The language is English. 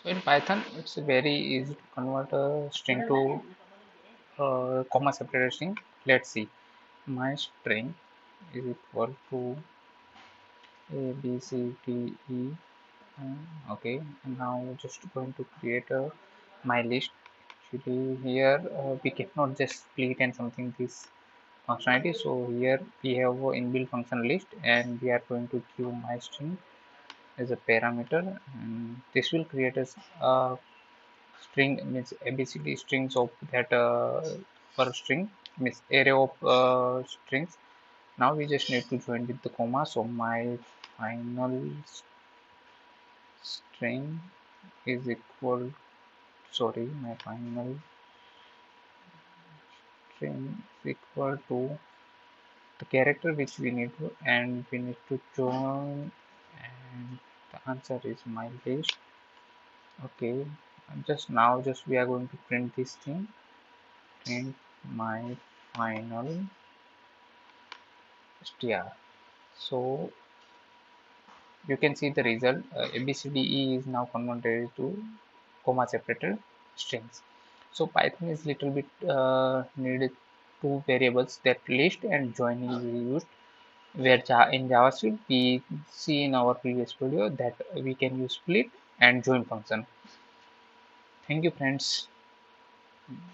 So in Python, it's very easy to convert a string to comma separated string. Let's see. My string is equal to A B C D E. Okay, and now just going to create a my list. Actually, here we cannot just split and something this functionality. So here we have a inbuilt function list, and we are going to give my string as a parameter, and this will create a string means ABCD strings of that per string means array of strings. Now we just need to join with the comma. So my final string is equal. Sorry, my final string is equal to the character which we need to, and we need to join, and the answer is my list. Okay, and just now just we are going to print this thing, print my final str. So you can see the result. ABCDE is now converted to comma separated strings. So Python is little bit needed two variables, that list and join is used, where in JavaScript we see in our previous video that we can use split and join function. Thank you friends.